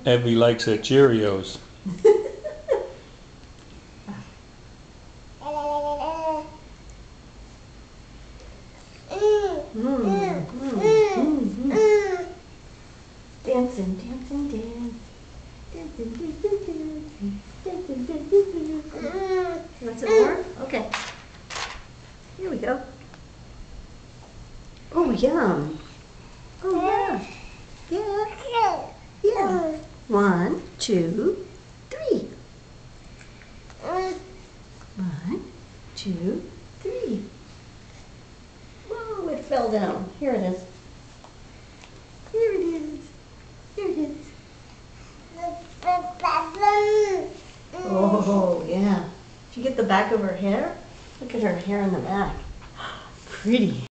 Evie likes her Cheerios. Dancing, dancing, dance. Dancing, dancing, dancing. Dancing, dancing, dancing. You want some more? Okay. Here we go. Oh, yum. Oh, yeah. Yeah. Yeah. 1, 2, 3. 1, 2, 3. Whoa, it fell down. Here it is. Here it is. Here it is. Oh, yeah. Did you get the back of her hair? Look at her hair in the back. Pretty.